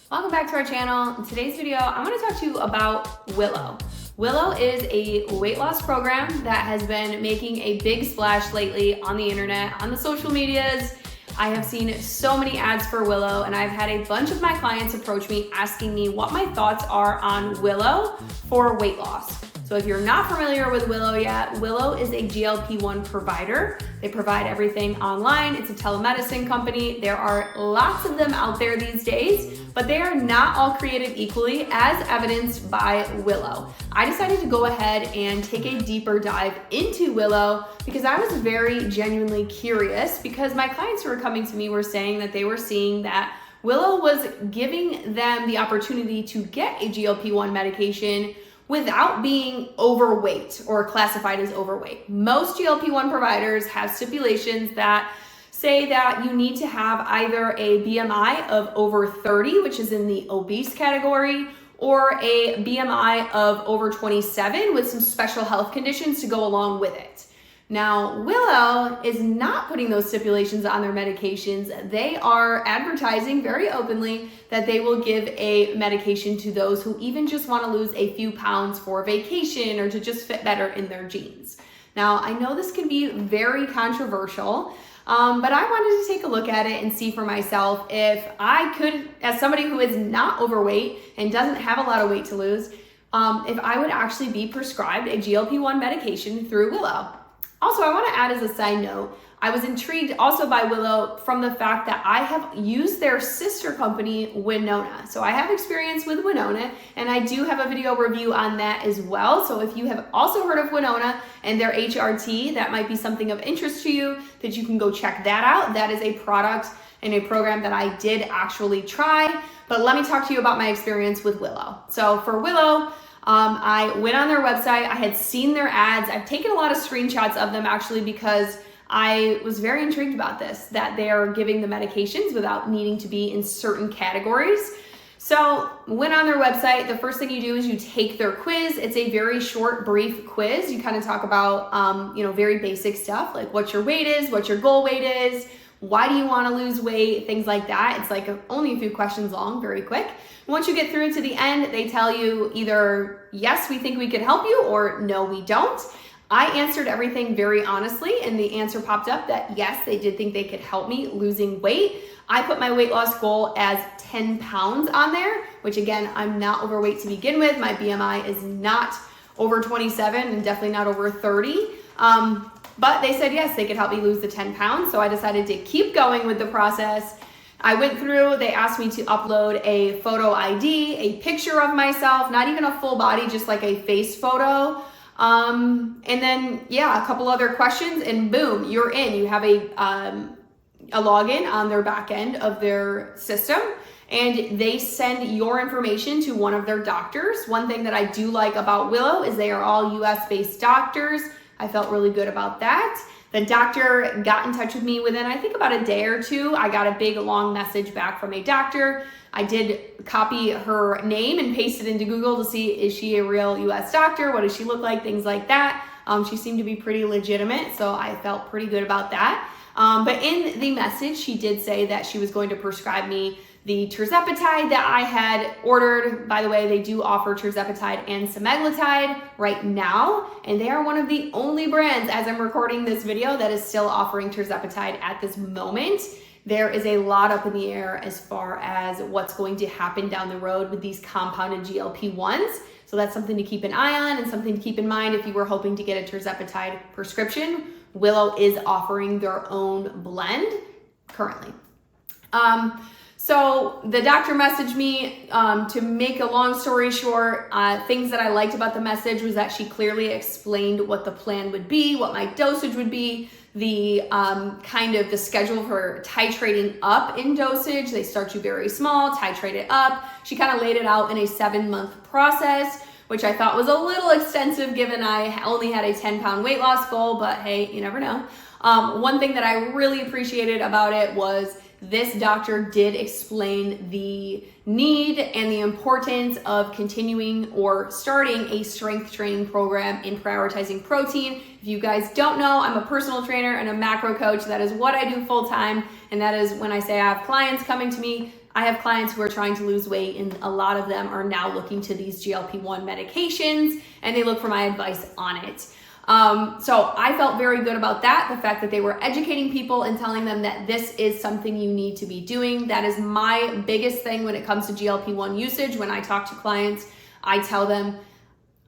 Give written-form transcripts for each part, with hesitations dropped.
Welcome back to our channel. In today's video, I'm going to talk to you about Willow. Willow is a weight loss program that has been making a big splash lately on the internet, on the social medias. I have seen so many ads for Willow, and I've had a bunch of my clients approach me asking me what my thoughts are on Willow for weight loss. So if you're not familiar with Willow yet, Willow is a GLP-1 provider. They provide everything online. It's a telemedicine company. There are lots of them out there these days, but they are not all created equally, as evidenced by Willow. I decided to go ahead and take a deeper dive into Willow because I was very genuinely curious, because my clients who were coming to me were saying that they were seeing that Willow was giving them the opportunity to get a GLP-1 medication without being overweight or classified as overweight. Most GLP-1 providers have stipulations that say that you need to have either a BMI of over 30, which is in the obese category, or a BMI of over 27 with some special health conditions to go along with it. Now, Willow is not putting those stipulations on their medications. They are advertising very openly that they will give a medication to those who even just want to lose a few pounds for vacation or to just fit better in their jeans. Now, I know this can be very controversial, but I wanted to take a look at it and see for myself if I could, as somebody who is not overweight and doesn't have a lot of weight to lose, if I would actually be prescribed a GLP-1 medication through Willow. Also, I want to add as a side note, I was intrigued also by Willow from the fact that I have used their sister company, Winona. So I have experience with Winona, and I do have a video review on that as well. So if you have also heard of Winona and their HRT, that might be something of interest to you, that you can go check that out. That is a product and a program that I did actually try. But let me talk to you about my experience with Willow. So for Willow, I went on their website. I had seen their ads. I've taken a lot of screenshots of them actually because I was very intrigued about this, that they are giving the medications without needing to be in certain categories. So went on their website. The first thing you do is you take their quiz. It's a very short, brief quiz. You kind of talk about, very basic stuff like what your weight is, what your goal weight is, why do you want to lose weight, things like that. It's like only a few questions long, very quick. Once you get through to the end, they tell you either, yes, we think we could help you, or no, we don't. I answered everything very honestly, and the answer popped up that yes, they did think they could help me losing weight. I put my weight loss goal as 10 pounds on there, which again, I'm not overweight to begin with. My BMI is not over 27 and definitely not over 30. But they said yes, they could help me lose the 10 pounds. So I decided to keep going with the process. I went through, they asked me to upload a photo ID, a picture of myself, not even a full body, just like a face photo. And then, a couple other questions, and boom, you're in. You have a login on their back end of their system, and they send your information to one of their doctors. One thing that I do like about Willow is they are all US-based doctors. I felt really good about that. The doctor got in touch with me within, I think, about a day or two. I got a big, long message back from a doctor. I did copy her name and paste it into Google to see, is she a real US doctor? What does she look like? Things like that. She seemed to be pretty legitimate, so I felt pretty good about that. But in the message, she did say that she was going to prescribe me the tirzepatide that I had ordered. By the way, they do offer tirzepatide and semaglutide right now, and they are one of the only brands, as I'm recording this video, that is still offering tirzepatide at this moment. There is a lot up in the air as far as what's going to happen down the road with these compounded GLP-1s. So that's something to keep an eye on and something to keep in mind if you were hoping to get a tirzepatide prescription. Willow is offering their own blend currently. So the doctor messaged me. To make a long story short, things that I liked about the message was that she clearly explained what the plan would be, what my dosage would be, the the schedule for titrating up in dosage. They start you very small, titrate it up. She kind of laid it out in a 7-month process, which I thought was a little extensive given I only had a 10-pound weight loss goal, but hey, you never know. One thing that I really appreciated about it was this doctor did explain the need and the importance of continuing or starting a strength training program in prioritizing protein. If you guys don't know, I'm a personal trainer and a macro coach. That is what I do full time. And that is when I say I have clients coming to me, I have clients who are trying to lose weight, and a lot of them are now looking to these GLP-1 medications, and they look for my advice on it. So I felt very good about that, the fact that they were educating people and telling them that this is something you need to be doing. That is my biggest thing when it comes to GLP-1 usage. When I talk to clients, I tell them,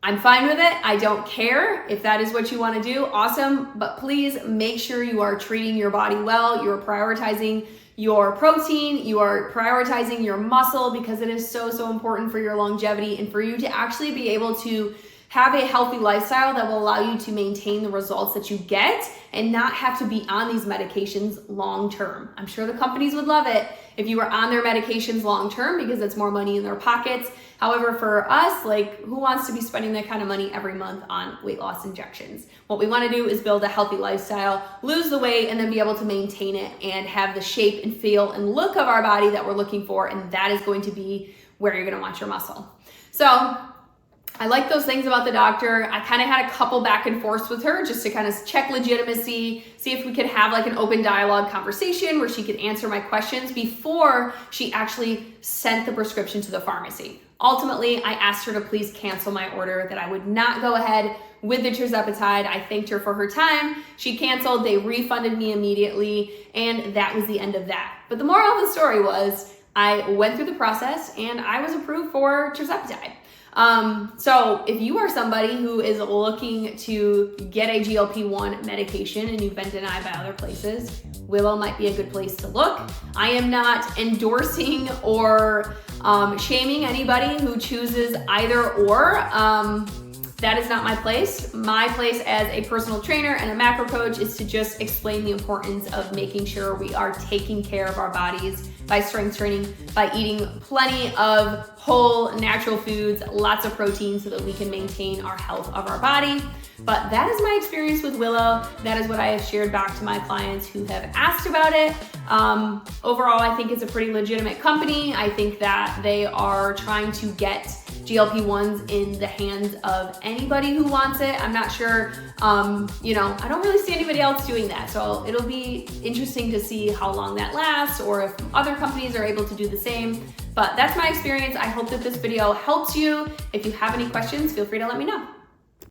I'm fine with it. I don't care. If that is what you want to do, awesome. But please make sure you are treating your body well. You're prioritizing your protein, you are prioritizing your muscle, because it is so, so important for your longevity and for you to actually be able to have a healthy lifestyle that will allow you to maintain the results that you get and not have to be on these medications long term. I'm sure the companies would love it if you were on their medications long term, because it's more money in their pockets. However, for us, like, who wants to be spending that kind of money every month on weight loss injections? What we want to do is build a healthy lifestyle, lose the weight, and then be able to maintain it and have the shape and feel and look of our body that we're looking for. And that is going to be where you're going to want your muscle. So I like those things about the doctor. I kind of had a couple back and forths with her just to kind of check legitimacy, see if we could have like an open dialogue conversation where she could answer my questions before she actually sent the prescription to the pharmacy. Ultimately, I asked her to please cancel my order, that I would not go ahead with the tirzepatide. I thanked her for her time. She canceled, they refunded me immediately, and that was the end of that. But the moral of the story was I went through the process and I was approved for tirzepatide. So if you are somebody who is looking to get a GLP-1 medication and you've been denied by other places, Willow might be a good place to look. I am not endorsing or shaming anybody who chooses either or. That is not my place. My place as a personal trainer and a macro coach is to just explain the importance of making sure we are taking care of our bodies by strength training, by eating plenty of whole natural foods, lots of protein, so that we can maintain our health of our body. But that is my experience with Willow. That is what I have shared back to my clients who have asked about it. Overall, I think it's a pretty legitimate company. I think that they are trying to get GLP-1s in the hands of anybody who wants it. I'm not sure, I don't really see anybody else doing that. So it'll be interesting to see how long that lasts, or if other companies are able to do the same. But that's my experience. I hope that this video helps you. If you have any questions, feel free to let me know.